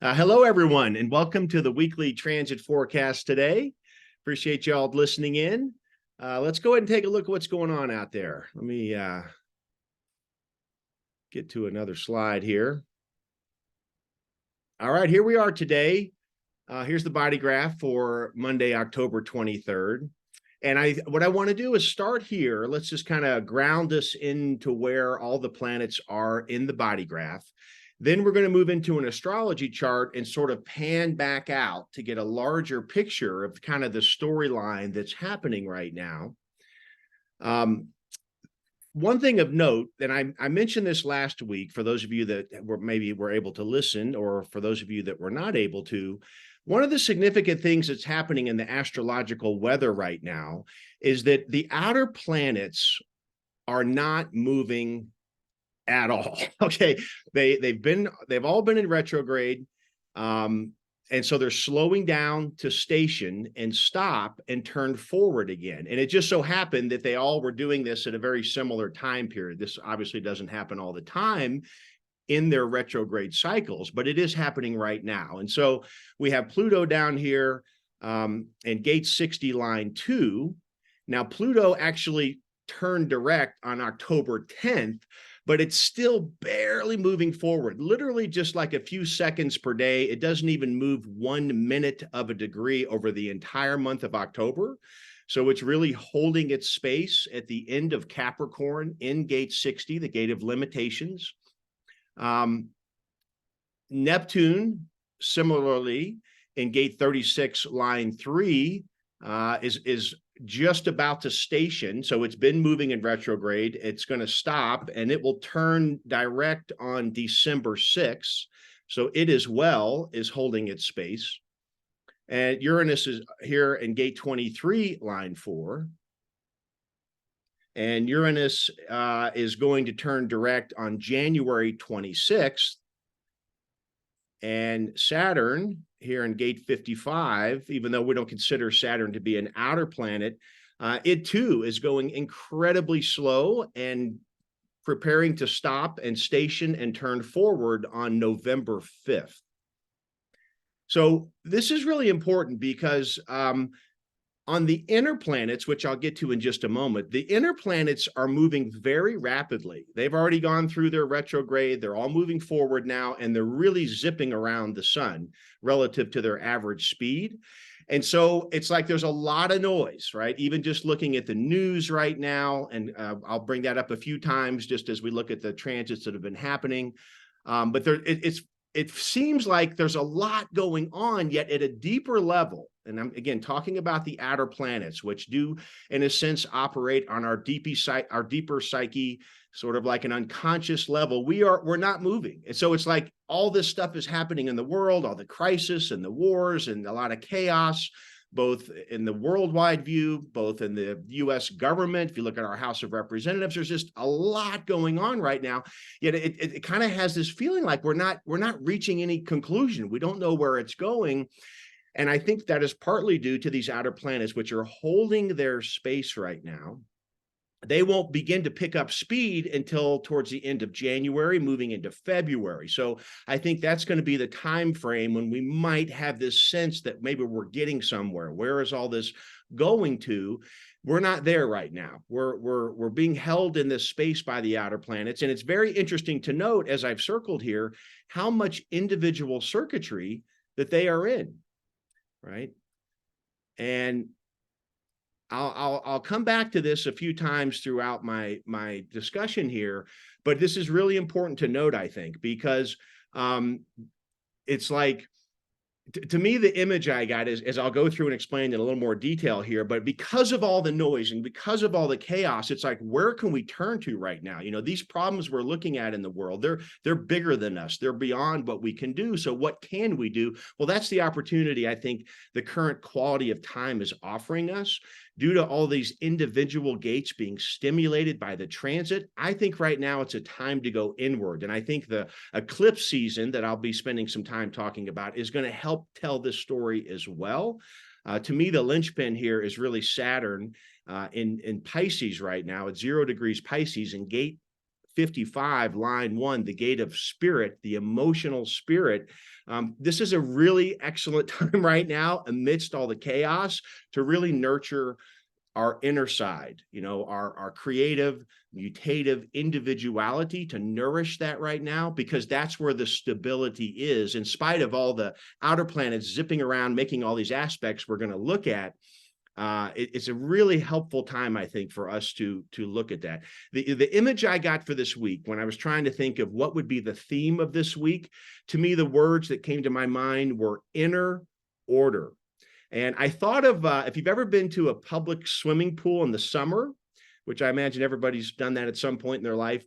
Hello, everyone, and welcome to the weekly transit forecast today. Appreciate you all listening in. Let's go ahead and take a look at what's going on out there. Let me get to another slide here. All right, here we are today. Here's the body graph for Monday, October 23rd. And what I want to do is start here. Let's just kind of ground us into where all the planets are in the body graph. Then we're going to move into an astrology chart and sort of pan back out to get a larger picture of kind of the storyline that's happening right now. One thing of note, and I mentioned this last week for those of you that were able to listen, or for those of you that were not able to, one of the significant things that's happening in the astrological weather right now is that the outer planets are not moving at all. Okay, they've all been in retrograde, and so they're slowing down to station and stop and turn forward again. And it just so happened that they all were doing this at a very similar time period. This obviously doesn't happen all the time in their retrograde cycles, but it is happening right now. And so we have Pluto down here and gate 60 line 2. Now Pluto actually turned direct on October 10th, but it's still barely moving forward, literally just like a few seconds per day. It doesn't even move 1 minute of a degree over the entire month of October. So it's really holding its space at the end of Capricorn in gate 60, the gate of limitations. Neptune, similarly, in gate 36, line 3, is just about to station. So it's been moving in retrograde. It's going to stop, and it will turn direct on December 6th. So it as well is holding its space. And Uranus is here in gate 23, line 4. And Uranus is going to turn direct on January 26th. And Saturn here in gate 55, even though we don't consider Saturn to be an outer planet, it too is going incredibly slow and preparing to stop and station and turn forward on November 5th. So this is really important because on the inner planets, which I'll get to in just a moment, the inner planets are moving very rapidly. They've already gone through their retrograde. They're all moving forward now, and they're really zipping around the sun relative to their average speed. And so it's like there's a lot of noise, right? Even just looking at the news right now, and I'll bring that up a few times just as we look at the transits that have been happening. But it seems like there's a lot going on, yet at a deeper level. And I'm, again, talking about the outer planets, which do, in a sense, operate on our deeper psyche, sort of like an unconscious level. We're not moving. And so it's like all this stuff is happening in the world, all the crisis and the wars and a lot of chaos, both in the worldwide view, both in the U.S. government. If you look at our House of Representatives, there's just a lot going on right now. Yet it kind of has this feeling like we're not reaching any conclusion. We don't know where it's going. And I think that is partly due to these outer planets, which are holding their space right now. They won't begin to pick up speed until towards the end of January, moving into February. So I think that's going to be the time frame when we might have this sense that maybe we're getting somewhere. Where is all this going to? We're not there right now. We're being held in this space by the outer planets. And it's very interesting to note, as I've circled here, how much individual circuitry that they are in. Right. And I'll come back to this a few times throughout my discussion here, but this is really important to note, I think, because it's like, to me, the image I got is I'll go through and explain in a little more detail here, but because of all the noise and because of all the chaos, it's like, where can we turn to right now? You know, these problems we're looking at in the world, they're bigger than us. They're beyond what we can do. So what can we do? Well, that's the opportunity I think the current quality of time is offering us. Due to all these individual gates being stimulated by the transit, I think right now it's a time to go inward. And I think the eclipse season that I'll be spending some time talking about is going to help tell this story as well. To me, the linchpin here is really Saturn in Pisces right now at 0 degrees Pisces in gate 55, line 1, the gate of spirit, the emotional spirit. This is a really excellent time right now amidst all the chaos to really nurture our inner side, our creative, mutative individuality, to nourish that right now, because that's where the stability is. In spite of all the outer planets zipping around, making all these aspects we're going to look at, it's a really helpful time, I think, for us to look at that. The image I got for this week, when I was trying to think of what would be the theme of this week, to me, the words that came to my mind were inner order. And I thought of, if you've ever been to a public swimming pool in the summer, which I imagine everybody's done that at some point in their life,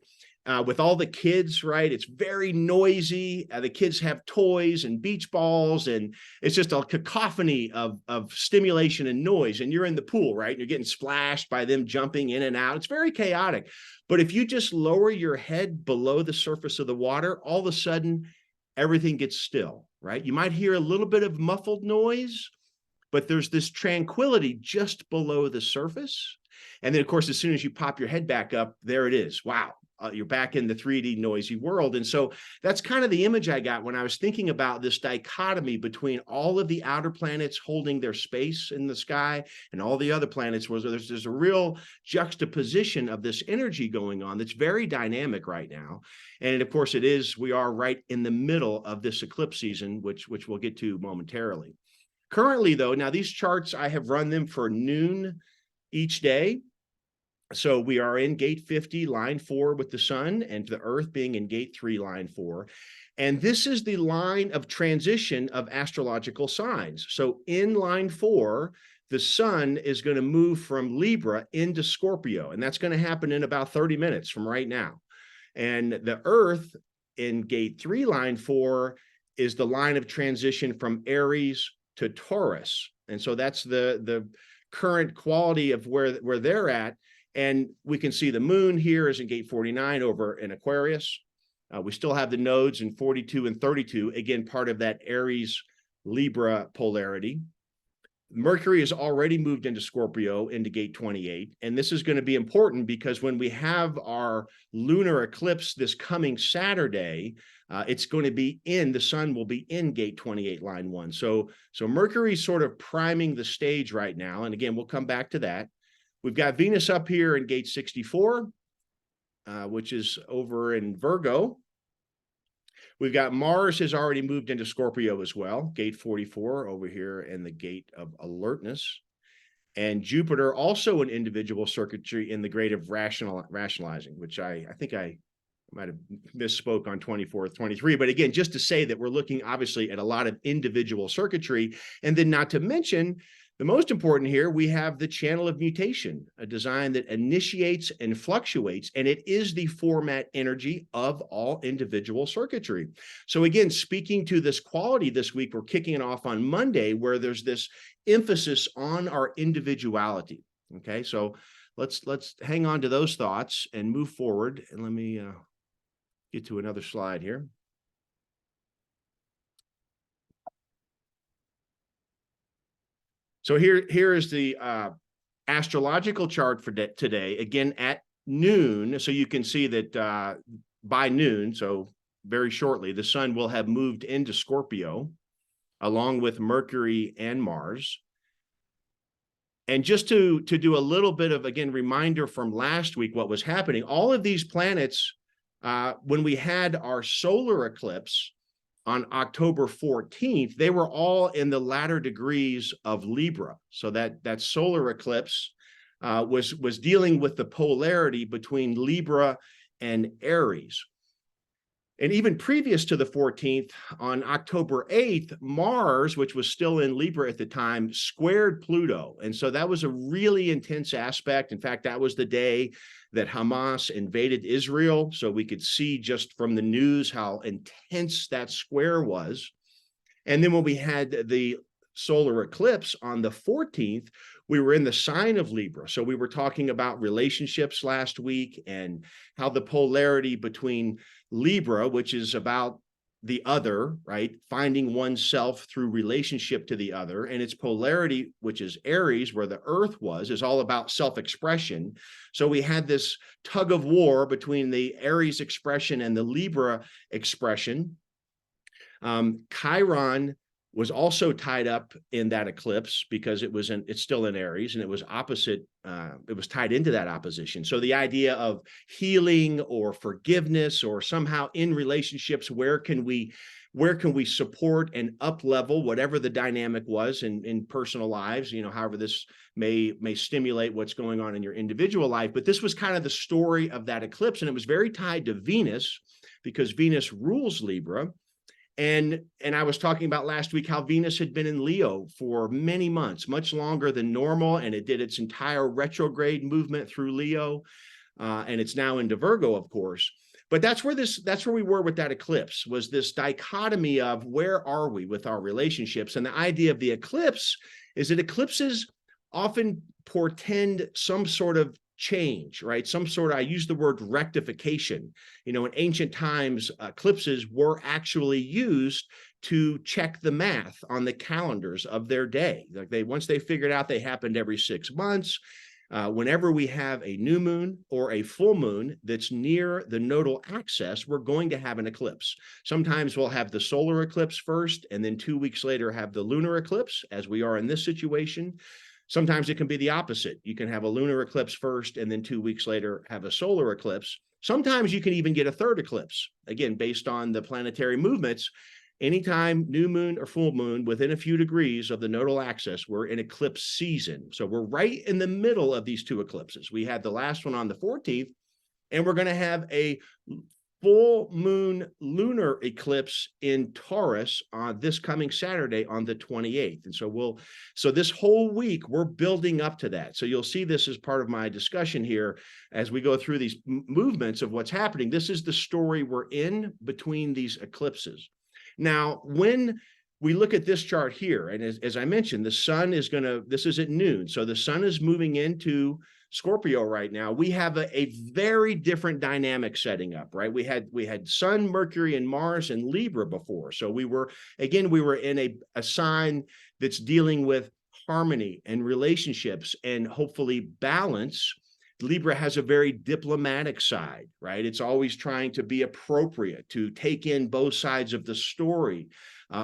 with all the kids, right? It's very noisy. The kids have toys and beach balls, and it's just a cacophony of stimulation and noise. And you're in the pool, right? And you're getting splashed by them jumping in and out. It's very chaotic. But if you just lower your head below the surface of the water, all of a sudden, everything gets still, right? You might hear a little bit of muffled noise, but there's this tranquility just below the surface. And then, of course, as soon as you pop your head back up, there it is. Wow. You're back in the 3D noisy world. And so that's kind of the image I got when I was thinking about this dichotomy between all of the outer planets holding their space in the sky and all the other planets, where there's a real juxtaposition of this energy going on that's very dynamic right now. And of course, we are right in the middle of this eclipse season, which we'll get to momentarily. Currently, though, now these charts, I have run them for noon each day. So we are in gate 50, line 4 with the sun, and the earth being in gate 3, line 4. And this is the line of transition of astrological signs. So in line 4, the sun is going to move from Libra into Scorpio, and that's going to happen in about 30 minutes from right now. And the earth in gate 3, line 4, is the line of transition from Aries to Taurus. And so that's the current quality of where they're at. And we can see the moon here is in gate 49 over in Aquarius. We still have the nodes in 42 and 32, again, part of that Aries Libra polarity. Mercury has already moved into Scorpio, into gate 28. And this is going to be important because when we have our lunar eclipse this coming Saturday, it's going to be the sun will be in gate 28, line 1. So Mercury's sort of priming the stage right now. And again, we'll come back to that. We've got Venus up here in gate 64, which is over in Virgo. We've got Mars has already moved into Scorpio as well, gate 44 over here in the gate of alertness. And Jupiter also an individual circuitry in the grade of rationalizing, which I think I might have misspoke on 24, 23. But again, just to say that we're looking obviously at a lot of individual circuitry. And then not to mention, the most important here, we have the channel of mutation, a design that initiates and fluctuates, and it is the format energy of all individual circuitry. So again, speaking to this quality this week, we're kicking it off on Monday, where there's this emphasis on our individuality. Okay, so let's hang on to those thoughts and move forward. And let me get to another slide here. So here is the astrological chart for today, again at noon. So you can see that by noon, so very shortly, the sun will have moved into Scorpio along with Mercury and Mars. And just to do a little bit of, again, reminder from last week, what was happening, all of these planets, when we had our solar eclipse on October 14th, they were all in the latter degrees of Libra. So that solar eclipse was dealing with the polarity between Libra and Aries. And even previous to the 14th, on October 8th, Mars, which was still in Libra at the time, squared Pluto. And so that was a really intense aspect. In fact, that was the day that Hamas invaded Israel. So we could see just from the news how intense that square was. And then when we had the solar eclipse on the 14th, we were in the sign of Libra. So we were talking about relationships last week and how the polarity between Libra, which is about the other, right? Finding oneself through relationship to the other. And its polarity, which is Aries, where the earth was, is all about self-expression. So we had this tug of war between the Aries expression and the Libra expression. Chiron was also tied up in that eclipse because it's still in Aries, and it was opposite. It was tied into that opposition. So the idea of healing or forgiveness, or somehow in relationships, where can we support and up level whatever the dynamic was in personal lives, however this may stimulate what's going on in your individual life. But this was kind of the story of that eclipse, and it was very tied to Venus, because Venus rules Libra. And I was talking about last week how Venus had been in Leo for many months, much longer than normal, and it did its entire retrograde movement through Leo, and it's now into Virgo, of course. But that's where we were with that eclipse, was this dichotomy of where are we with our relationships. And the idea of the eclipse is that eclipses often portend some sort of change, right? I use the word rectification. In ancient times, eclipses were actually used to check the math on the calendars of their day. Like once they figured out they happened every 6 months, whenever we have a new moon or a full moon that's near the nodal axis, we're going to have an eclipse. Sometimes we'll have the solar eclipse first, and then 2 weeks later have the lunar eclipse, as we are in this situation. Sometimes it can be the opposite. You can have a lunar eclipse first, and then 2 weeks later have a solar eclipse. Sometimes you can even get a third eclipse, again, based on the planetary movements. Anytime new moon or full moon within a few degrees of the nodal axis, we're in eclipse season. So we're right in the middle of these two eclipses. We had the last one on the 14th, and we're going to have a full moon lunar eclipse in Taurus on this coming Saturday on the 28th. And so this whole week we're building up to that. So you'll see this as part of my discussion here as we go through these movements of what's happening. This is the story we're in between these eclipses. Now, when we look at this chart here, and as I mentioned, the sun is this is at noon. So the sun is moving into Scorpio right now. We have a very different dynamic setting up, right? We had Sun, Mercury, and Mars and Libra before. So we were in a sign that's dealing with harmony and relationships and hopefully balance. Libra has a very diplomatic side, right? It's always trying to be appropriate, to take in both sides of the story.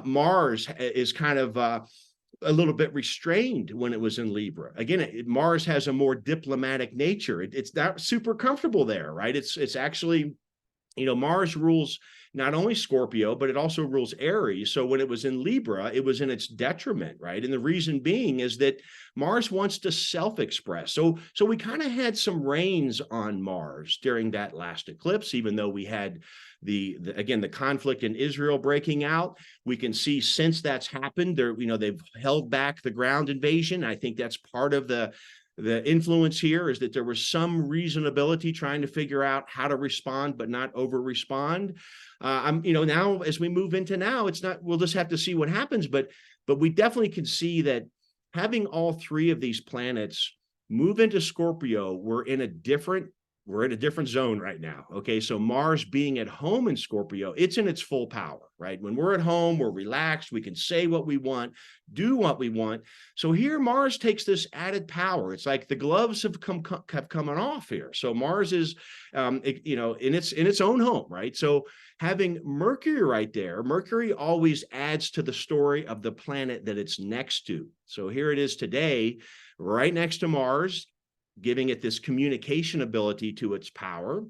Mars is kind of a little bit restrained when it was in Libra. Again, Mars has a more diplomatic nature. It's not super comfortable there, right? It's actually, Mars rules not only Scorpio, but it also rules Aries. So when it was in Libra, it was in its detriment, right? And the reason being is that Mars wants to self-express. So we kind of had some reins on Mars during that last eclipse, even though we had the conflict in Israel breaking out. We can see since that's happened, they've held back the ground invasion. I think that's part of the influence here, is that there was some reasonability trying to figure out how to respond, but not over respond. Now as we move into now, we'll just have to see what happens. But we definitely can see that having all three of these planets move into Scorpio, we're in a different zone right now. Okay. So Mars being at home in Scorpio, it's in its full power, right? When we're at home, we're relaxed. We can say what we want, do what we want. So here Mars takes this added power. It's like the gloves have come off here. So Mars is, in its own home, right? So having Mercury right there, Mercury always adds to the story of the planet that it's next to. So here it is today, right next to Mars, giving it this communication ability to its power.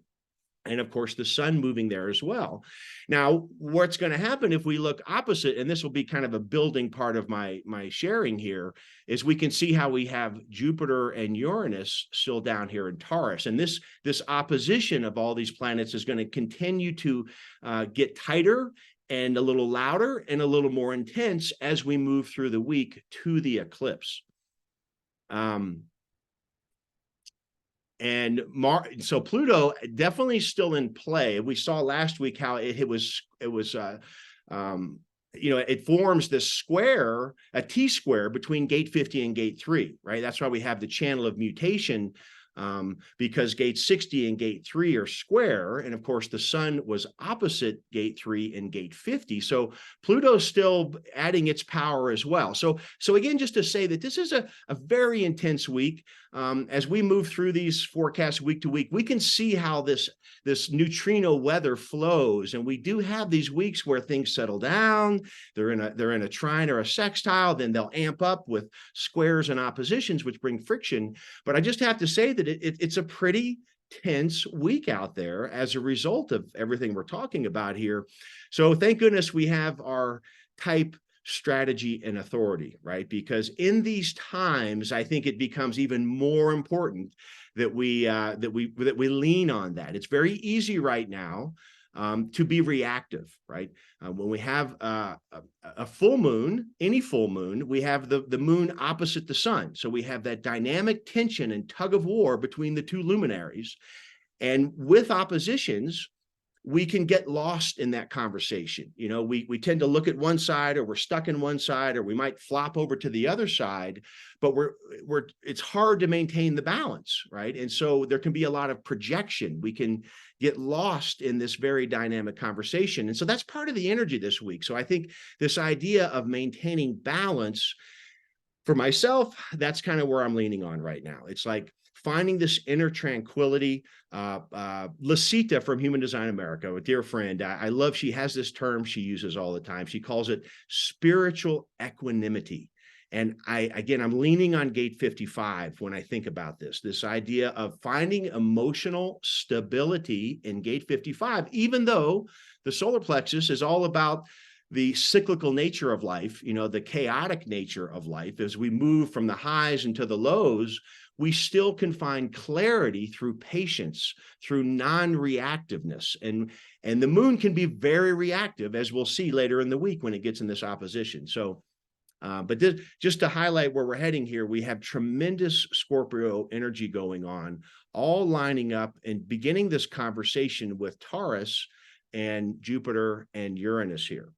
And of course, the sun moving there as well. Now, what's going to happen if we look opposite, and this will be kind of a building part of my sharing here, is we can see how we have Jupiter and Uranus still down here in Taurus. And this opposition of all these planets is going to continue to get tighter and a little louder and a little more intense as we move through the week to the eclipse. So Pluto definitely still in play. We saw last week how it forms this square, a T-square between gate 50 and gate 3, right? That's why we have the channel of mutation because gate 60 and gate 3 are square. And of course, the sun was opposite gate 3 and gate 50. So Pluto's still adding its power as well. So again, just to say that this is a very intense week. As we move through these forecasts week to week, we can see how this neutrino weather flows. And we do have these weeks where things settle down. They're in a trine or a sextile, then they'll amp up with squares and oppositions, which bring friction. But I just have to say that it's a pretty tense week out there as a result of everything we're talking about here. So thank goodness we have our type, strategy, and authority, right? Because in these times, I think it becomes even more important that we lean on that. It's very easy right now to be reactive, right? When we have a full moon, any full moon, we have the moon opposite the sun. So we have that dynamic tension and tug of war between the two luminaries. And with oppositions, we can get lost in that conversation. You know, we tend to look at one side, or we're stuck in one side, or we might flop over to the other side, but it's hard to maintain the balance, right? And so there can be a lot of projection. We can get lost in this very dynamic conversation. And so that's part of the energy this week. So I think this idea of maintaining balance, for myself, that's kind of where I'm leaning on right now. It's like finding this inner tranquility. Lasita from Human Design America, a dear friend, I love, she has this term she uses all the time. She calls it spiritual equanimity. And I'm leaning on gate 55 when I think about this idea of finding emotional stability in gate 55, even though the solar plexus is all about the cyclical nature of life, you know, the chaotic nature of life. As we move from the highs into the lows, we still can find clarity through patience, through non-reactiveness. And the moon can be very reactive, as we'll see later in the week when it gets in this opposition. So, but just to highlight where we're heading here, we have tremendous Scorpio energy going on, all lining up and beginning this conversation with Taurus and Jupiter and Uranus here.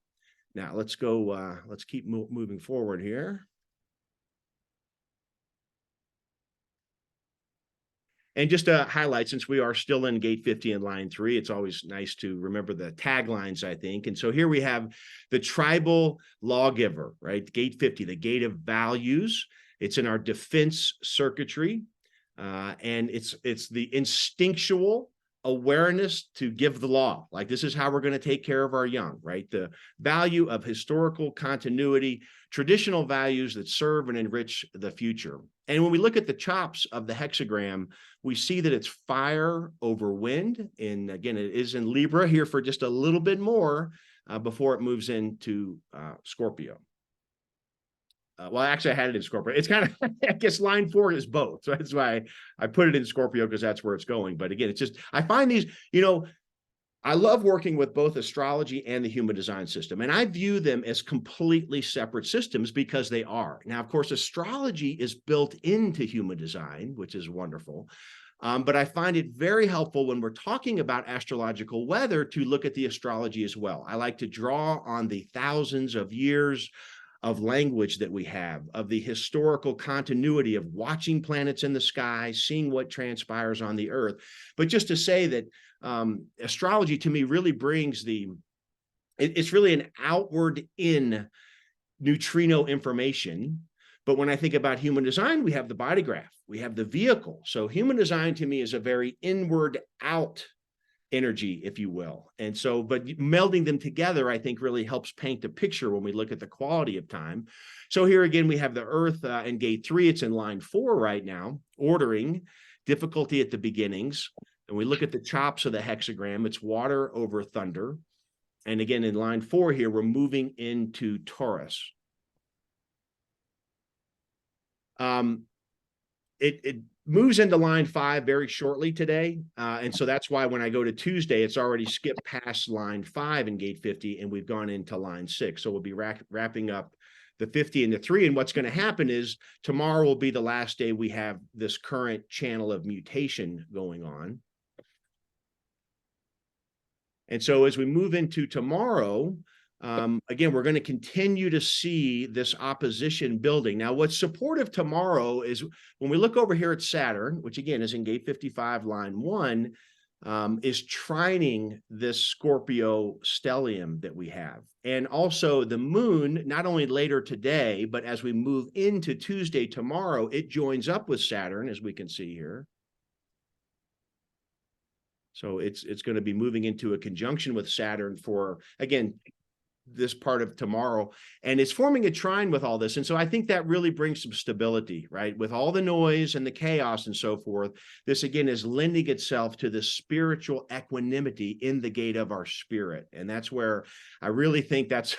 Now, let's go, let's keep moving forward here. And just to highlight, since we are still in gate 50 and line 3, it's always nice to remember the taglines, I think. And so here we have the tribal lawgiver, right? Gate 50, the gate of values. It's in our defense circuitry. And it's the instinctual awareness to give the law. Like, this is how we're going to take care of our young, right? The value of historical continuity, traditional values that serve and enrich the future. And when we look at the chops of the hexagram, we see that it's fire over wind. And again, it is in Libra here for just a little bit more before it moves into Scorpio. Well, actually, I had it in Scorpio. It's kind of, I guess line 4 is both. So that's why I put it in Scorpio, because that's where it's going. But again, it's just, I find these, you know, I love working with both astrology and the human design system. And I view them as completely separate systems, because they are. Now, of course, astrology is built into human design, which is wonderful. But I find it very helpful when we're talking about astrological weather to look at the astrology as well. I like to draw on the thousands of years of language that we have, of the historical continuity of watching planets in the sky, seeing what transpires on the earth. But just to say that astrology to me really brings it's really an outward in neutrino information. But when I think about human design, we have the body graph, we have the vehicle. So human design to me is a very inward out energy, if you will. And so, but melding them together, I think, really helps paint a picture when we look at the quality of time. So here again, we have the Earth in gate 3. It's in line 4 right now, ordering, difficulty at the beginnings. And we look at the chops of the hexagram, it's water over thunder. And again, in line 4 here, we're moving into Taurus. It moves into line 5 very shortly today. And so that's why when I go to Tuesday, it's already skipped past line 5 in gate 50, and we've gone into line 6. So we'll be wrapping up the 50 and the 3. And what's going to happen is tomorrow will be the last day we have this current channel of mutation going on. And so as we move into tomorrow, Again, we're going to continue to see this opposition building. Now, what's supportive tomorrow is when we look over here at Saturn, which again is in gate 55, line 1, is trining this Scorpio stellium that we have. And also the moon, not only later today, but as we move into Tuesday tomorrow, it joins up with Saturn, as we can see here. So it's going to be moving into a conjunction with Saturn for, again, this part of tomorrow, and it's forming a trine with all this. And so I think that really brings some stability, right? With all the noise and the chaos and so forth, this again is lending itself to the spiritual equanimity in the gate of our spirit. And that's where I really think that's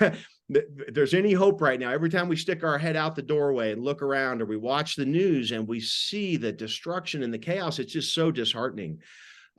there's any hope right now. Every time we stick our head out the doorway and look around, or we watch the news and we see the destruction and the chaos, it's just so disheartening.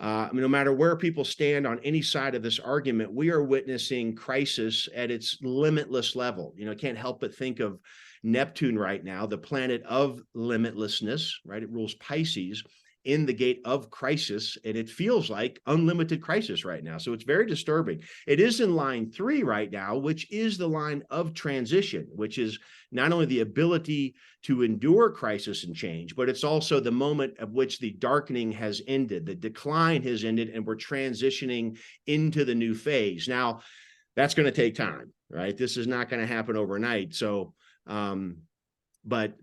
I mean, no matter where people stand on any side of this argument, we are witnessing crisis at its limitless level. You know, I can't help but think of Neptune right now, the planet of limitlessness, right? It rules Pisces in the gate of crisis, and it feels like unlimited crisis right now. So it's very disturbing. It is in line 3 right now, which is the line of transition, which is not only the ability to endure crisis and change, but it's also the moment of which the darkening has ended, the decline has ended, and we're transitioning into the new phase. Now, that's going to take time, right? This is not going to happen overnight. So, but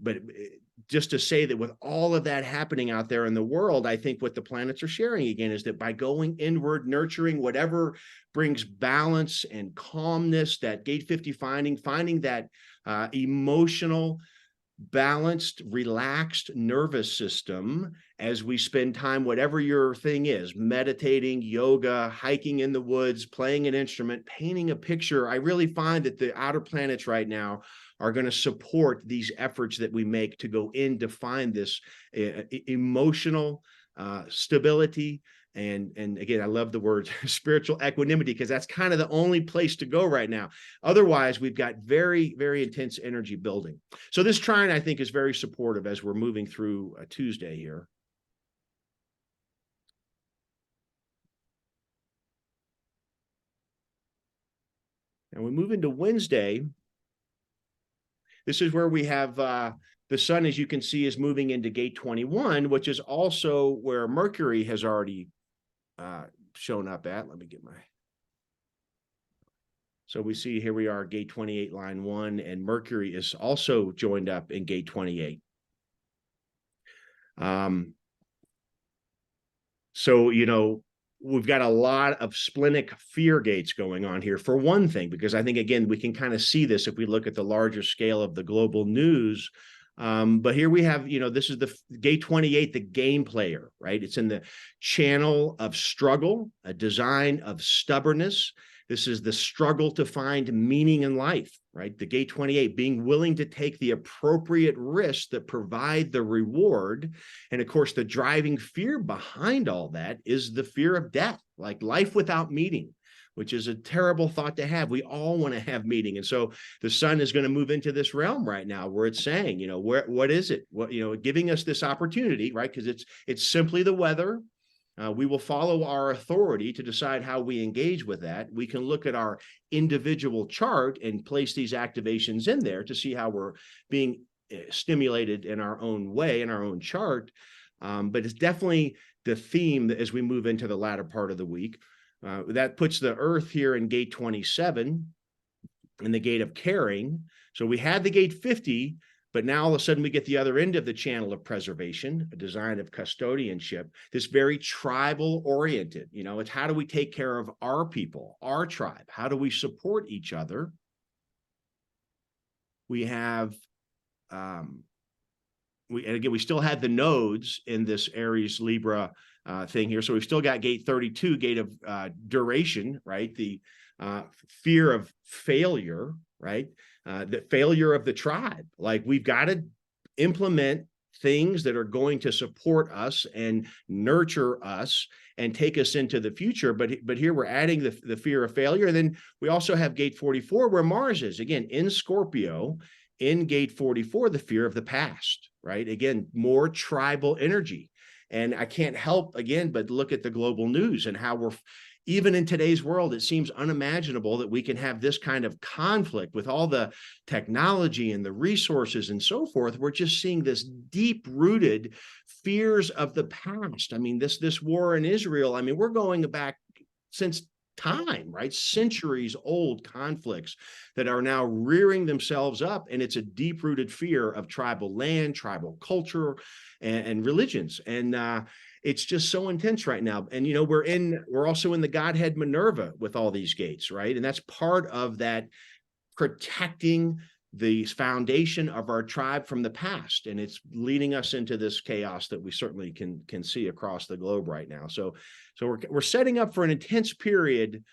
just to say that with all of that happening out there in the world, I think what the planets are sharing again is that by going inward, nurturing whatever brings balance and calmness, that gate 50 finding that emotional, balanced, relaxed nervous system as we spend time, whatever your thing is, meditating, yoga, hiking in the woods, playing an instrument, painting a picture. I really find that the outer planets right now are going to support these efforts that we make to go in to find this emotional stability. And again, I love the word spiritual equanimity, because that's kind of the only place to go right now. Otherwise, we've got very, very intense energy building. So this trine, I think, is very supportive as we're moving through Tuesday here. And we move into Wednesday. This is where we have the sun, as you can see, is moving into gate 21, which is also where Mercury has already shown up at. Let me get my. So we see here we are, gate 28, line 1, and Mercury is also joined up in gate 28. So, you know, we've got a lot of splenic fear gates going on here, for one thing, because I think, again, we can kind of see this if we look at the larger scale of the global news. But here we have, you know, this is the gate 28, the game player, right? It's in the channel of struggle, a design of stubbornness. This is the struggle to find meaning in life, right? The gate 28, being willing to take the appropriate risks that provide the reward. And of course, the driving fear behind all that is the fear of death, like life without meaning, which is a terrible thought to have. We all want to have meaning. And so the sun is going to move into this realm right now where it's saying, you know, what is it? What, you know, giving us this opportunity, right? Because it's simply the weather. We will follow our authority to decide how we engage with that. We can look at our individual chart and place these activations in there to see how we're being stimulated in our own way, in our own chart. But it's definitely the theme as we move into the latter part of the week. That puts the Earth here in gate 27, in the gate of caring. So we had the gate 50, but now all of a sudden we get the other end of the channel of preservation, a design of custodianship, this very tribal oriented, you know, it's how do we take care of our people, our tribe? How do we support each other? We have, we still had the nodes in this Aries Libra thing here. So we've still got gate 32, gate of duration, right? The fear of failure, right? The failure of the tribe. Like, we've got to implement things that are going to support us and nurture us and take us into the future. But here we're adding the fear of failure. And then we also have gate 44, where Mars is, again, in Scorpio, in gate 44, the fear of the past, right? Again, more tribal energy. And I can't help, again, but look at the global news and how we're even in today's world, it seems unimaginable that we can have this kind of conflict with all the technology and the resources and so forth. We're just seeing this deep-rooted fears of the past. I mean, this war in Israel, I mean, we're going back since time, right? Centuries old conflicts that are now rearing themselves up, and it's a deep-rooted fear of tribal land, tribal culture, and religions. And it's just so intense right now. And we're also in the Godhead Minerva with all these gates, right? And that's part of that protecting the foundation of our tribe from the past, and it's leading us into this chaos that we certainly can see across the globe right now. So we're setting up for an intense period.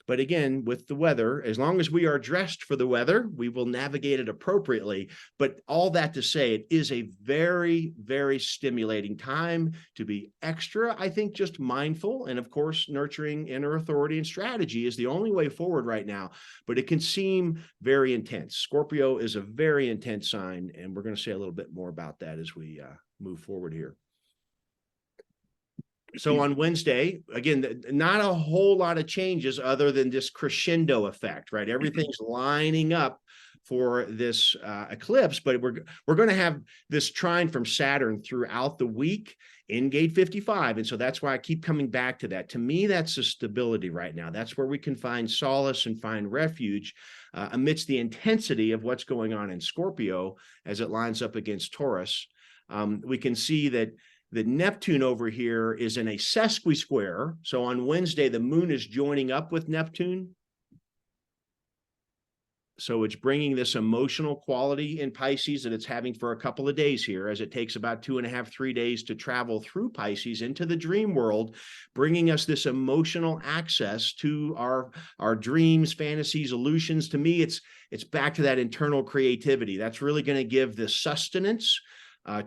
But again, with the weather, as long as we are dressed for the weather, we will navigate it appropriately. But all that to say, it is a very, very stimulating time to be extra, I think, just mindful. And of course, nurturing inner authority and strategy is the only way forward right now. But it can seem very intense. Scorpio is a very intense sign, and we're going to say a little bit more about that as we move forward here. So on Wednesday, again, not a whole lot of changes other than this crescendo effect, right? Everything's lining up for this eclipse, but we're going to have this trine from Saturn throughout the week in gate 55. And so that's why I keep coming back to that. To me, that's a stability right now. That's where we can find solace and find refuge amidst the intensity of what's going on in Scorpio as it lines up against Taurus. We can see that the Neptune over here is in a sesqui-square. So on Wednesday, the moon is joining up with Neptune. So it's bringing this emotional quality in Pisces that it's having for a couple of days here, as it takes about 2.5, 3 days to travel through Pisces into the dream world, bringing us this emotional access to our dreams, fantasies, illusions. To me, it's back to that internal creativity. That's really going to give the sustenance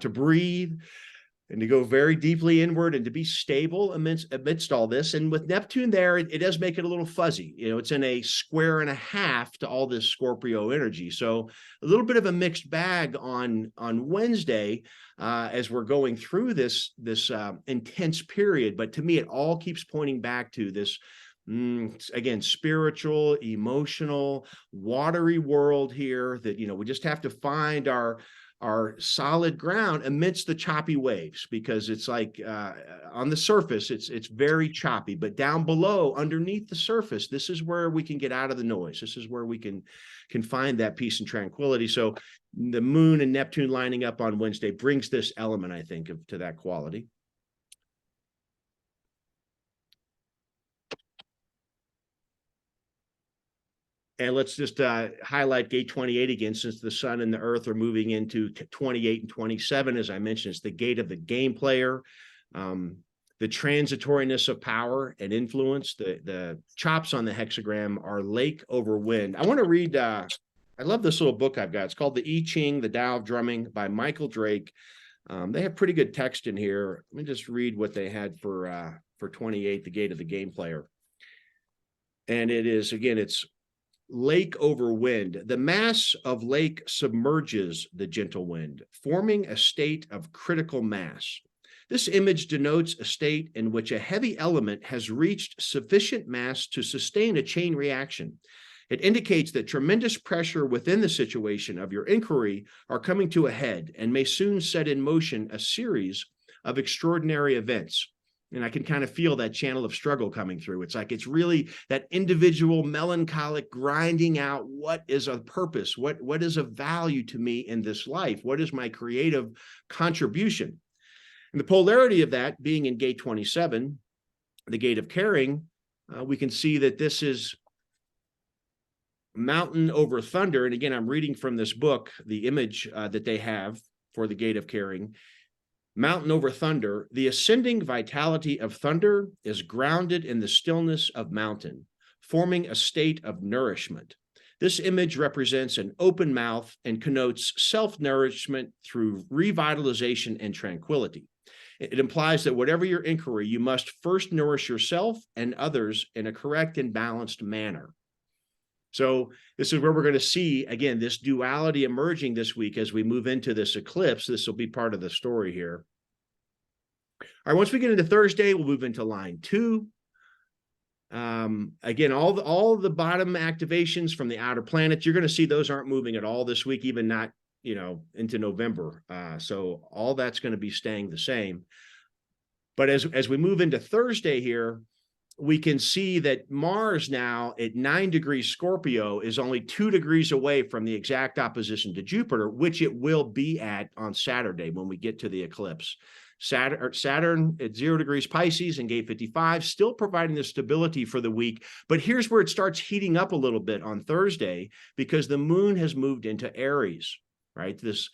to breathe and to go very deeply inward and to be stable amidst all this. And with Neptune there, it does make it a little fuzzy. It's in a 1.5 to all this Scorpio energy. So a little bit of a mixed bag on Wednesday as we're going through this intense period. But to me, it all keeps pointing back to this, again, spiritual, emotional, watery world here that, we just have to find our solid ground amidst the choppy waves, because it's like on the surface, it's very choppy, but down below, underneath the surface, this is where we can get out of the noise. This is where we can find that peace and tranquility. So the moon and Neptune lining up on Wednesday brings this element, I think, to that quality. And let's just highlight gate 28 again, since the sun and the earth are moving into 28 and 27. As I mentioned, it's the gate of the game player, the transitoriness of power and influence. The chops on the hexagram are lake over wind. I want to read, I love this little book I've got. It's called The I Ching, The Tao of Drumming by Michael Drake. They have pretty good text in here. Let me just read what they had for 28, the gate of the game player. And it is, again, it's lake over wind. The mass of lake submerges the gentle wind, forming a state of critical mass. This image denotes a state in which a heavy element has reached sufficient mass to sustain a chain reaction. It indicates that tremendous pressure within the situation of your inquiry are coming to a head and may soon set in motion a series of extraordinary events. And I can kind of feel that channel of struggle coming through. It's like it's really that individual melancholic grinding out what is a purpose, what is of value to me in this life, what is my creative contribution. And the polarity of that being in gate 27, the gate of caring, we can see that this is mountain over thunder. And again, I'm reading from this book, the image that they have for the gate of caring. Mountain over thunder, the ascending vitality of thunder is grounded in the stillness of mountain, forming a state of nourishment. This image represents an open mouth and connotes self-nourishment through revitalization and tranquility. It implies that whatever your inquiry, you must first nourish yourself and others in a correct and balanced manner. So this is where we're going to see, again, this duality emerging this week as we move into this eclipse. This will be part of the story here. All right, once we get into Thursday, we'll move into line 2. Again, all the bottom activations from the outer planets, you're going to see those aren't moving at all this week, even not, into November. So all that's going to be staying the same. But as we move into Thursday here, we can see that Mars now at 9 degrees Scorpio is only 2 degrees away from the exact opposition to Jupiter, which it will be at on Saturday when we get to the eclipse. Saturn at 0 degrees Pisces and gate 55, still providing the stability for the week. But here's where it starts heating up a little bit on Thursday, because the moon has moved into Aries. Right. This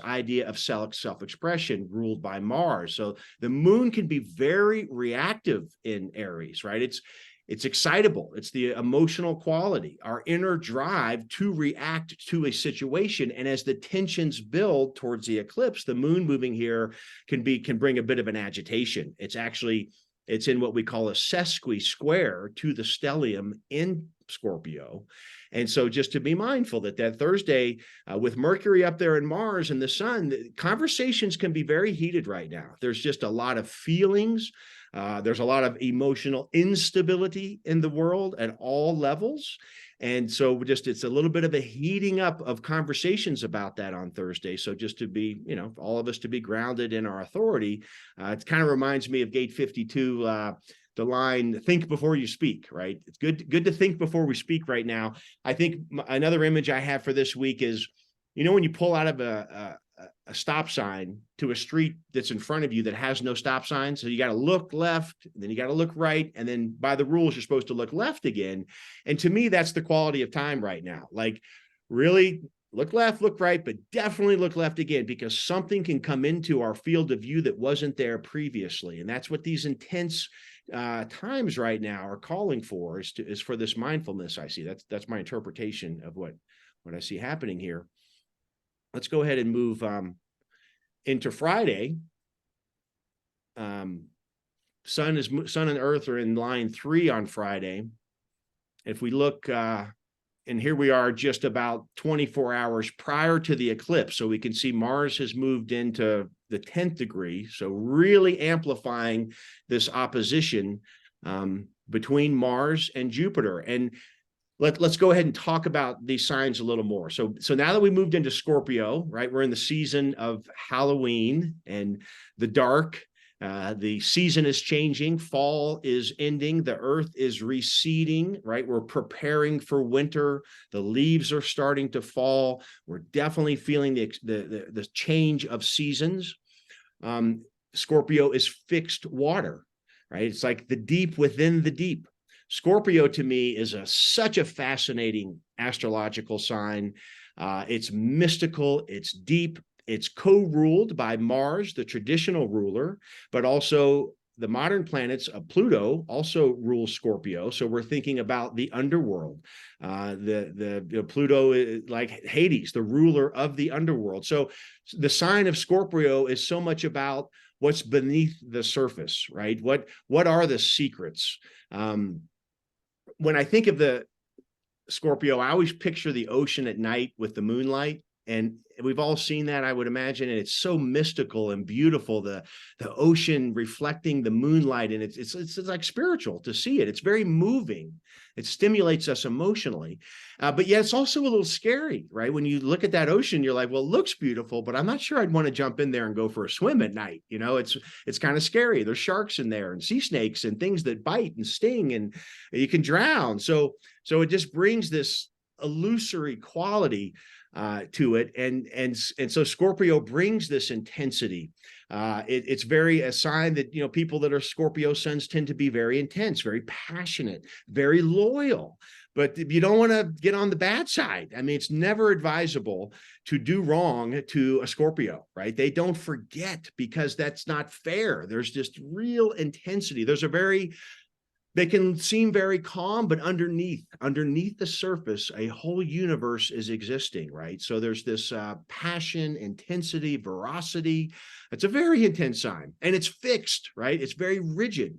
idea of self-expression ruled by Mars. So the moon can be very reactive in Aries, right? It's excitable. It's the emotional quality, our inner drive to react to a situation. And as the tensions build towards the eclipse, the moon moving here can bring a bit of an agitation. It's in what we call a sesqui square to the stellium in Scorpio. And so just to be mindful that Thursday, with Mercury up there and Mars and the sun, conversations can be very heated right now. There's just a lot of feelings. There's a lot of emotional instability in the world at all levels. And so it's a little bit of a heating up of conversations about that on Thursday. So just to be, all of us to be grounded in our authority. It kind of reminds me of gate 52, the line, think before you speak, right? It's good to think before we speak right now. I think another image I have for this week is, when you pull out of a stop sign to a street that's in front of you that has no stop sign. So you got to look left, and then you got to look right. And then by the rules, you're supposed to look left again. And to me, that's the quality of time right now. Like, really look left, look right, but definitely look left again, because something can come into our field of view that wasn't there previously. And that's what these intense times right now are calling for, is for this mindfulness. I see that's my interpretation of what I see happening here. Let's go ahead and move into Friday. Sun and Earth are in line 3 on Friday. If we look, and here we are just about 24 hours prior to the eclipse, so we can see Mars has moved into the 10th degree, so really amplifying this opposition between Mars and Jupiter. And let's go ahead and talk about these signs a little more. So now that we moved into Scorpio, right, we're in the season of Halloween and the dark. The season is changing. Fall is ending. The earth is receding, right? We're preparing for winter. The leaves are starting to fall. We're definitely feeling the change of seasons. Scorpio is fixed water, right? It's like the deep within the deep. Scorpio to me is such a fascinating astrological sign. It's mystical, it's deep, it's co-ruled by Mars, the traditional ruler, but also the modern planets of Pluto also rules Scorpio. So we're thinking about the underworld. Pluto is like Hades, the ruler of the underworld. So the sign of Scorpio is so much about what's beneath the surface, right? What are the secrets? When I think of the Scorpio, I always picture the ocean at night with the moonlight. And we've all seen that, I would imagine. And it's so mystical and beautiful, the ocean reflecting the moonlight. And it's like spiritual to see it. It's very moving. It stimulates us emotionally. But yet it's also a little scary, right? When you look at that ocean, you're like, well, it looks beautiful, but I'm not sure I'd want to jump in there and go for a swim at night. It's kind of scary. There's sharks in there and sea snakes and things that bite and sting, and you can drown. So it just brings this illusory quality to it, and so Scorpio brings this intensity. It's very a sign that people that are Scorpio suns tend to be very intense, very passionate, very loyal. But you don't want to get on the bad side. I mean, it's never advisable to do wrong to a Scorpio, right? They don't forget, because that's not fair. There's just real intensity. They can seem very calm, but underneath the surface, a whole universe is existing, right? So there's this passion, intensity, veracity. It's a very intense sign, and it's fixed, right? It's very rigid.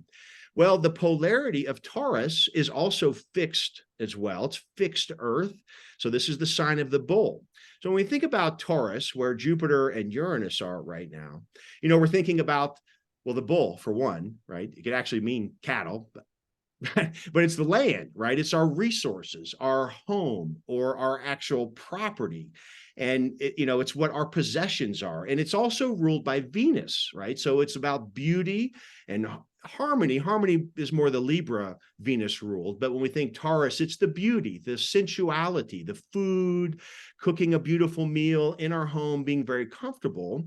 Well, the polarity of Taurus is also fixed as well. It's fixed Earth. So this is the sign of the bull. So when we think about Taurus, where Jupiter and Uranus are right now, we're thinking about, well, the bull for one, right? It could actually mean cattle, but it's the land, right? It's our resources, our home, or our actual property. And it's what our possessions are. And it's also ruled by Venus, right? So it's about beauty and harmony. Harmony is more the Libra Venus ruled. But when we think Taurus, it's the beauty, the sensuality, the food, cooking a beautiful meal in our home, being very comfortable.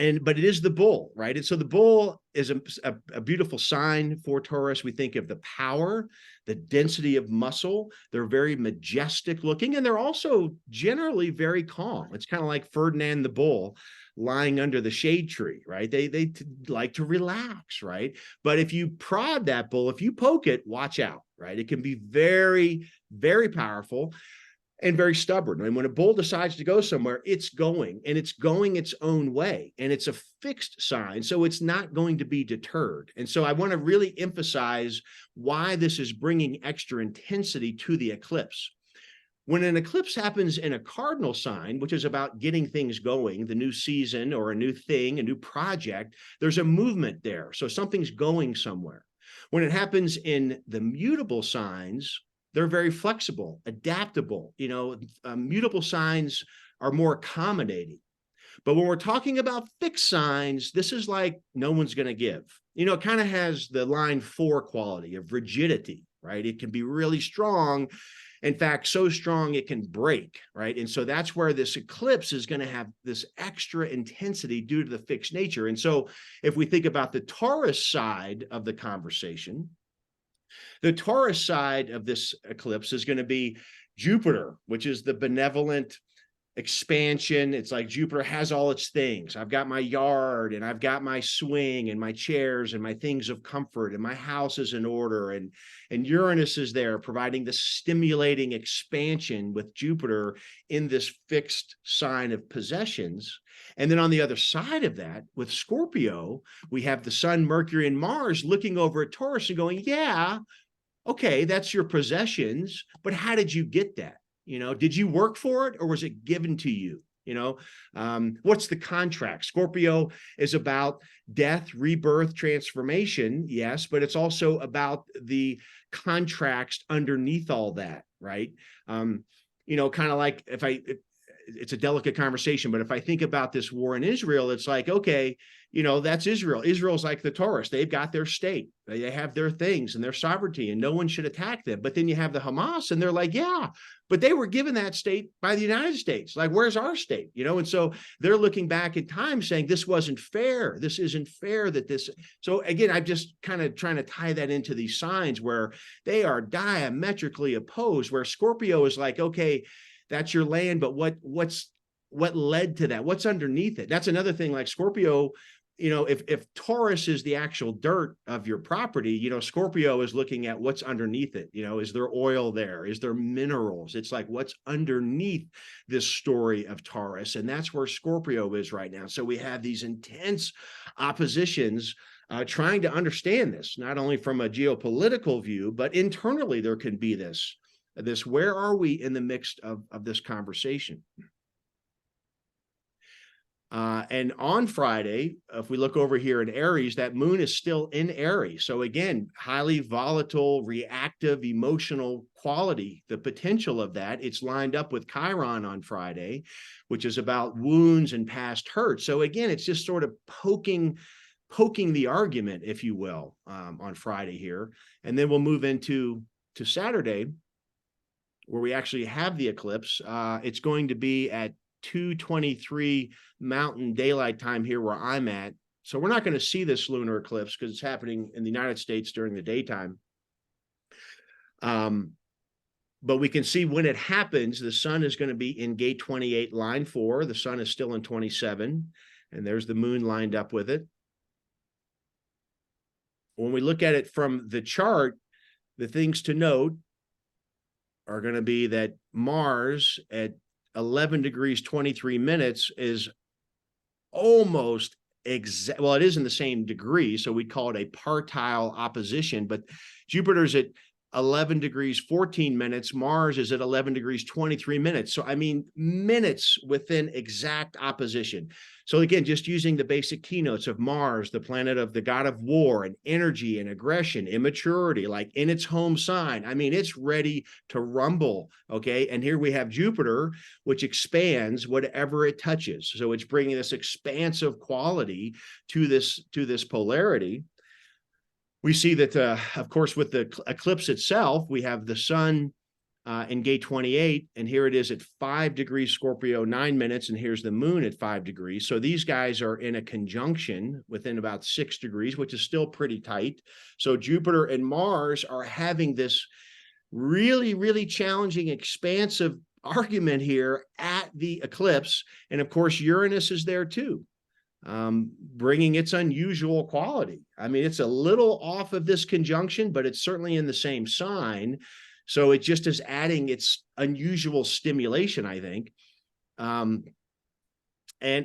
But it is the bull, right? And so the bull is a beautiful sign for Taurus. We think of the power, the density of muscle. They're very majestic looking, and they're also generally very calm. It's kind of like Ferdinand the bull lying under the shade tree, right? They like to relax, right? But if you prod that bull, if you poke it, watch out, right? It can be very, very powerful and very stubborn. And when a bull decides to go somewhere, it's going, and it's going its own way, and it's a fixed sign, so it's not going to be deterred. And so I want to really emphasize why this is bringing extra intensity to the eclipse. When an eclipse happens in a cardinal sign, which is about getting things going, the new season or a new thing, a new project, there's a movement there. So something's going somewhere. When it happens in the mutable signs, they're very flexible, adaptable. Mutable signs are more accommodating. But when we're talking about fixed signs, this is like no one's going to give. It kind of has the line 4 quality of rigidity, right? It can be really strong. In fact, so strong it can break, right? And so that's where this eclipse is going to have this extra intensity due to the fixed nature. And so if we think about the Taurus side of the conversation, the Taurus side of this eclipse is going to be Jupiter, which is the benevolent expansion. It's like Jupiter has all its things. I've got my yard, and I've got my swing, and my chairs, and my things of comfort, and my house is in order. And Uranus is there providing the stimulating expansion with Jupiter in this fixed sign of possessions. And then on the other side of that, with Scorpio, we have the Sun, Mercury, and Mars looking over at Taurus and going, yeah, okay, that's your possessions, but how did you get that? Did you work for it, or was it given to you? What's the contract? Scorpio is about death, rebirth, transformation, yes, but it's also about the contracts underneath all that, right? Kind of like it's a delicate conversation, but if I think about this war in Israel, it's like, okay, that's Israel. Israel's like the Taurus. They've got their state. They have their things and their sovereignty, and no one should attack them. But then you have the Hamas, and they're like, yeah, but they were given that state by the United States. Like, where's our state? And so they're looking back in time saying, this wasn't fair. This isn't fair that this. So again, I'm just kind of trying to tie that into these signs where they are diametrically opposed, where Scorpio is like, okay, that's your land, but what led to that? What's underneath it? That's another thing. Like Scorpio, if Taurus is the actual dirt of your property, Scorpio is looking at what's underneath it. Is there oil there? Is there minerals? It's like what's underneath this story of Taurus. And that's where Scorpio is right now. So we have these intense oppositions trying to understand this, not only from a geopolitical view, but internally there can be this, where are we in the mix of this conversation? And on Friday, if we look over here in Aries, that moon is still in Aries. So again, highly volatile, reactive, emotional quality, the potential of that. It's lined up with Chiron on Friday, which is about wounds and past hurt. So again, it's just sort of poking the argument, if you will, on Friday here. And then we'll move into Saturday, where we actually have the eclipse. It's going to be at 2:23 Mountain Daylight Time here where I'm at. So we're not going to see this lunar eclipse because it's happening in the United States during the daytime. But we can see when it happens, the sun is going to be in gate 28, line 4. The sun is still in 27, and there's the moon lined up with it. When we look at it from the chart, the things to note are going to be that Mars at 11 degrees 23 minutes is almost exact. Well, it is in the same degree, so we call it a partile opposition, but Jupiter's at 11 degrees 14 minutes. Mars is at 11 degrees 23 minutes. So I mean, minutes within exact opposition. So again, just using the basic keynotes of Mars, the planet of the god of war and energy and aggression, immaturity, like in its home sign. I mean, it's ready to rumble. Okay, and here we have Jupiter, which expands whatever it touches. So it's bringing this expansive quality to this polarity. We see that, of course, with the eclipse itself, we have the sun in gate 28, and here it is at 5 degrees Scorpio, 9 minutes, and here's the moon at 5 degrees. So these guys are in a conjunction within about 6 degrees, which is still pretty tight. So Jupiter and Mars are having this really, really challenging, expansive argument here at the eclipse. And of course, Uranus is there too, bringing its unusual quality. I mean, it's a little off of this conjunction, but it's certainly in the same sign. So it just is adding its unusual stimulation, I think. And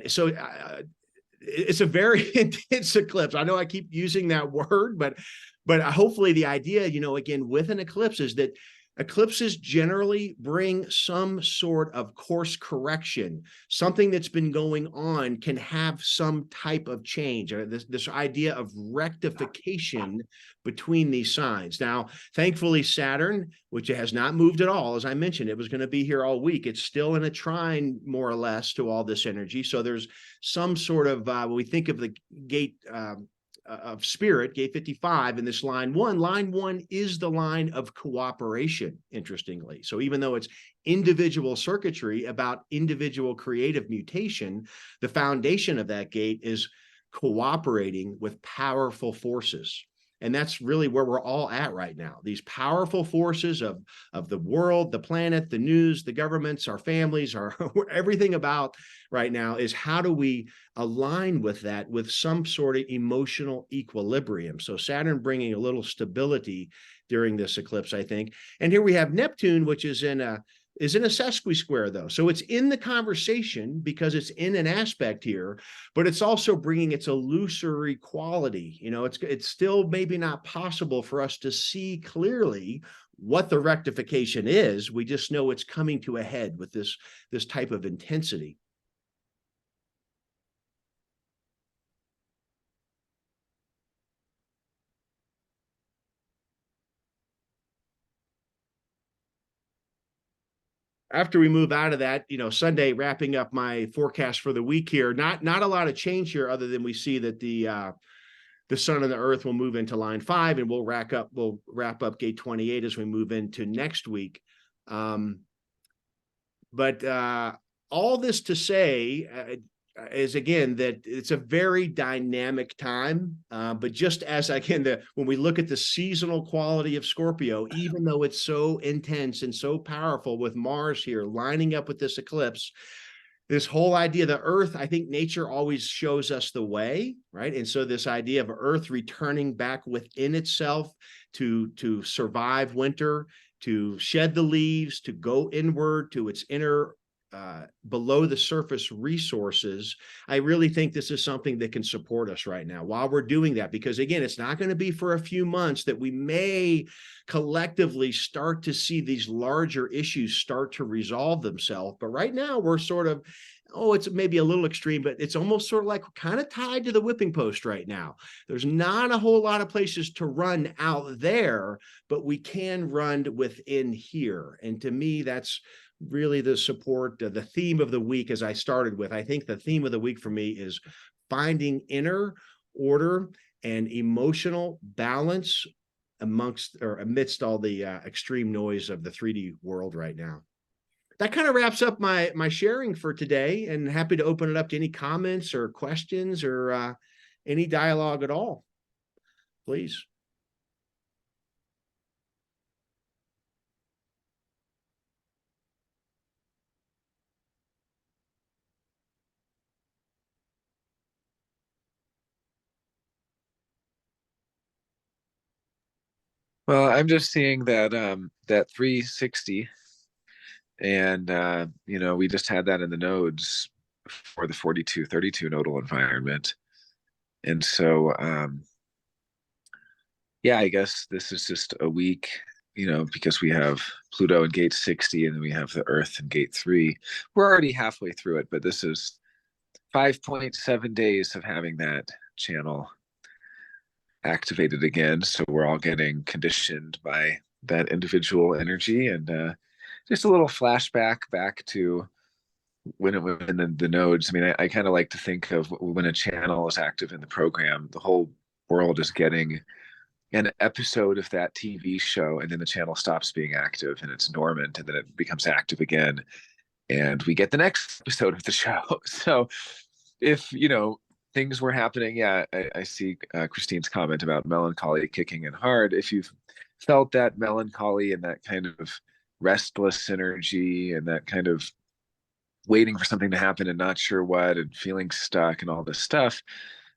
so it's a very intense eclipse. I know I keep using that word, but hopefully the idea, again, with an eclipse is that eclipses generally bring some sort of course correction. Something that's been going on can have some type of change. This idea of rectification between these signs. Now, thankfully, Saturn, which has not moved at all, as I mentioned, it was going to be here all week. It's still in a trine, more or less, to all this energy. So there's some sort of, when we think of the gate of spirit, gate 55, in this line one is the line of cooperation, interestingly. So even though it's individual circuitry about individual creative mutation, the foundation of that gate is cooperating with powerful forces. And that's really where we're all at right now. These powerful forces of the world, the planet, the news, the governments, our families, everything about right now is how do we align with that with some sort of emotional equilibrium. So Saturn bringing a little stability during this eclipse, I think. And here we have Neptune, which is in a sesqui-square, though. So it's in the conversation because it's in an aspect here, but it's also bringing its illusory quality. It's still maybe not possible for us to see clearly what the rectification is. We just know it's coming to a head with this type of intensity. After we move out of that, Sunday, wrapping up my forecast for the week here, not a lot of change here other than we see that the sun and the earth will move into line 5, and we'll wrap up gate 28 as we move into next week. But all this to say is, again, that it's a very dynamic time. But just as, again, when we look at the seasonal quality of Scorpio, even though it's so intense and so powerful with Mars here lining up with this eclipse, this whole idea, the earth, I think nature always shows us the way, right? And so this idea of earth returning back within itself to survive winter, to shed the leaves, to go inward to its inner below the surface resources. I really think this is something that can support us right now while we're doing that, because again, it's not going to be for a few months that we may collectively start to see these larger issues start to resolve themselves. But right now we're sort of, it's maybe a little extreme, but it's almost sort of like kind of tied to the whipping post right now. There's not a whole lot of places to run out there, but we can run within here. And to me, that's really the support, the theme of the week, as I started with. I think the theme of the week for me is finding inner order and emotional balance amidst all the extreme noise of the 3D world right now. That kind of wraps up my sharing for today, and happy to open it up to any comments or questions or any dialogue at all. Please. Well, I'm just seeing that 360, and we just had that in the nodes for the 4232 nodal environment. And so yeah, I guess this is just a week because we have Pluto in gate 60 and then we have the Earth in gate 3. We're already halfway through it, but this is 5.7 days of having that channel activated again. So we're all getting conditioned by that individual energy, and just a little flashback back to when it was in the nodes. I mean, I kind of like to think of when a channel is active in the program, the whole world is getting an episode of that TV show, and then the channel stops being active and it's dormant, and then it becomes active again, and we get the next episode of the show. So if things were happening, yeah, I see Christine's comment about melancholy kicking in hard. If you've felt that melancholy and that kind of restless energy and that kind of waiting for something to happen and not sure what, and feeling stuck and all this stuff,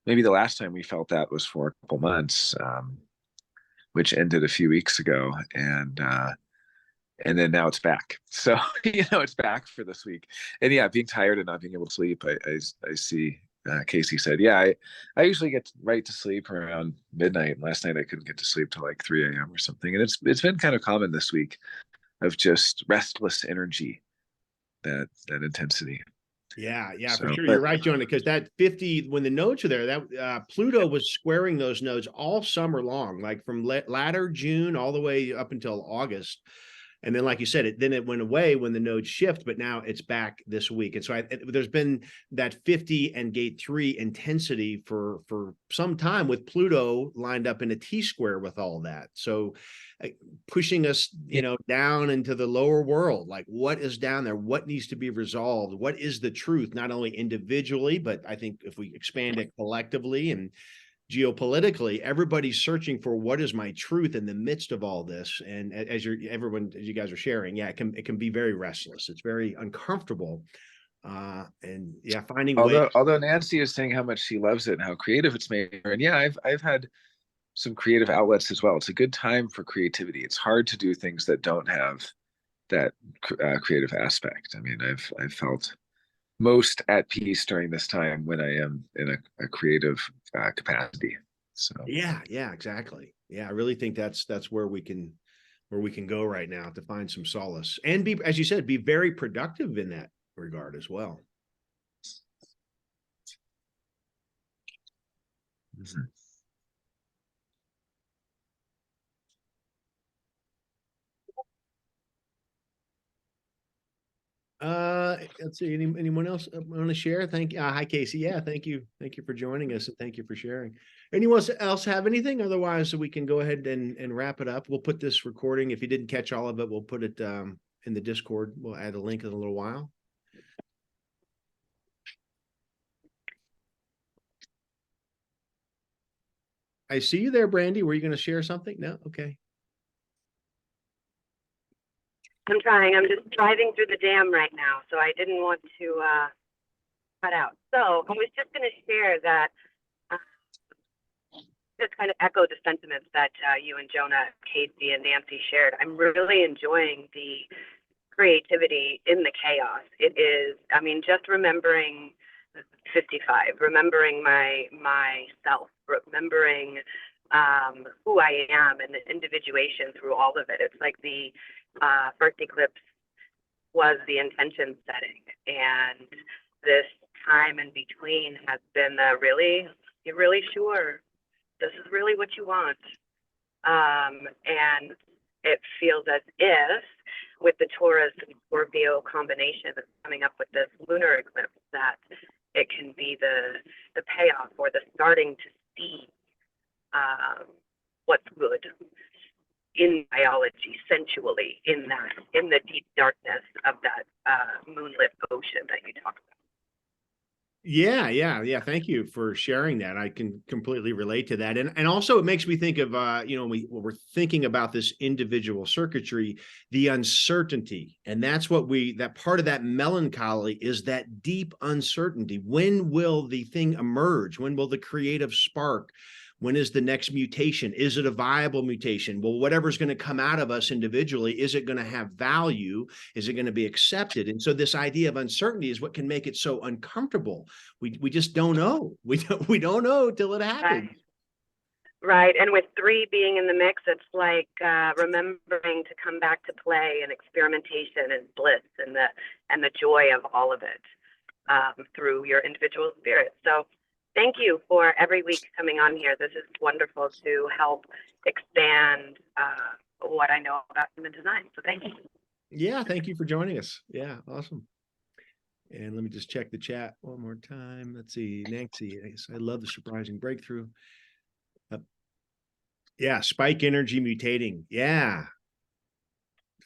maybe the last time we felt that was for a couple months, which ended a few weeks ago, and then now it's back. So it's back for this week. And yeah, being tired and not being able to sleep, I see Casey said, yeah, I usually get right to sleep around midnight. Last night I couldn't get to sleep till like 3 a.m. or something, and it's been kind of common this week of just restless energy, that intensity. Yeah, So, for sure. but You're right, Jonah, because that 50, when the nodes are there, that Pluto was squaring those nodes all summer long, like from latter June all the way up until August. And then, like you said, it went away when the nodes shift, but now it's back this week. And so there's been that 50 and gate 3 intensity for some time, with Pluto lined up in a T-square with all that. So pushing us, down into the lower world, like what is down there, what needs to be resolved, what is the truth, not only individually, but I think if we expand it collectively and geopolitically, everybody's searching for what is my truth in the midst of all this. And as you guys are sharing, yeah, it can be very restless. It's very uncomfortable. And yeah, finding ways. Although Nancy is saying how much she loves it and how creative it's made her, and yeah, I've had some creative outlets as well. It's a good time for creativity. It's hard to do things that don't have that creative aspect. I mean, I've felt most at peace during this time when I am in a creative capacity. So Yeah, exactly. Yeah, I really think that's where we can go right now to find some solace and be, as you said, be very productive in that regard as well. mm-hmm. Let's see, anyone else want to share? Thank you. Hi, Casey. Yeah, thank you for joining us, and thank you for sharing. Anyone else have anything? Otherwise, we can go ahead and wrap it up. We'll put this recording, if you didn't catch all of it, we'll put it in the Discord. We'll add a link in a little while. I see you there, Brandy. Were you going to share something? No? Okay. I'm trying. I'm just driving through the dam right now, so I didn't want to cut out. So I was just going to share that, just kind of echo the sentiments that you and Jonah, Casey, and Nancy shared. I'm really enjoying the creativity in the chaos. It is, I mean, just remembering 55, remembering myself, remembering who I am and the individuation through all of it. It's like the first eclipse was the intention setting, and this time in between has been you're really sure this is really what you want, and it feels as if with the Taurus and Scorpio combination that's coming up with this lunar eclipse, that it can be the payoff or the starting to see what's good in biology, sensually, in the deep darkness of that moonlit ocean that you talked about. Yeah. Thank you for sharing that. I can completely relate to that. And also it makes me think of, when we're thinking about this individual circuitry, the uncertainty. And that's that part of that melancholy is that deep uncertainty. When will the thing emerge? When will the creative spark? When is the next mutation? Is it a viable mutation? Well, whatever's going to come out of us individually, is it going to have value? Is it going to be accepted? And so this idea of uncertainty is what can make it so uncomfortable. We just don't know. We don't know till it happens. Right. And with 3 being in the mix, it's like remembering to come back to play and experimentation and bliss and the joy of all of it through your individual spirit. So thank you for every week coming on here. This is wonderful to help expand what I know about human design. So thank you. Yeah, thank you for joining us. Yeah, awesome. And let me just check the chat one more time. Let's see, Nancy, I love the surprising breakthrough. Yeah, spike energy mutating. Yeah.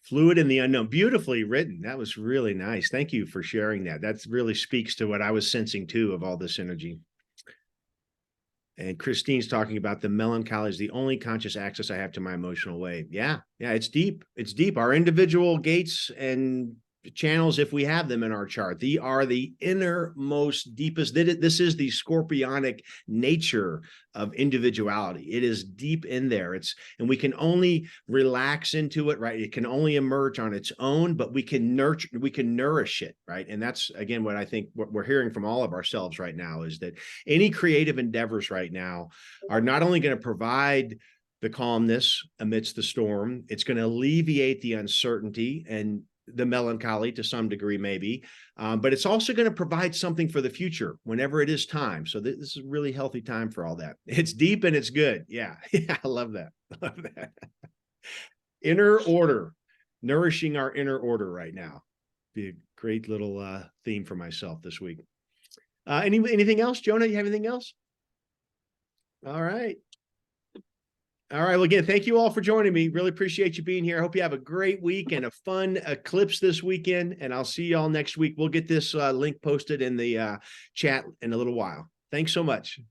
Fluid in the unknown. Beautifully written. That was really nice. Thank you for sharing that. That really speaks to what I was sensing too of all this energy. And Christine's talking about the melancholy is the only conscious access I have to my emotional wave. Yeah, it's deep. It's deep. Our individual gates and channels, if we have them in our chart, they are the innermost, deepest. This is the scorpionic nature of individuality. It is deep in there. And we can only relax into it, right? It can only emerge on its own, but we can nourish it, right? And that's, again, what I think what we're hearing from all of ourselves right now is that any creative endeavors right now are not only going to provide the calmness amidst the storm, it's going to alleviate the uncertainty and the melancholy to some degree, maybe, but it's also going to provide something for the future whenever it is time. So this is a really healthy time for all that. It's deep and it's good. Yeah, I love that. Love that. Inner order, nourishing our inner order right now. Be a great little theme for myself this week. Anything else, Jonah? You have anything else? All right. All right. Well, again, thank you all for joining me. Really appreciate you being here. I hope you have a great week and a fun eclipse this weekend. And I'll see you all next week. We'll get this link posted in the chat in a little while. Thanks so much.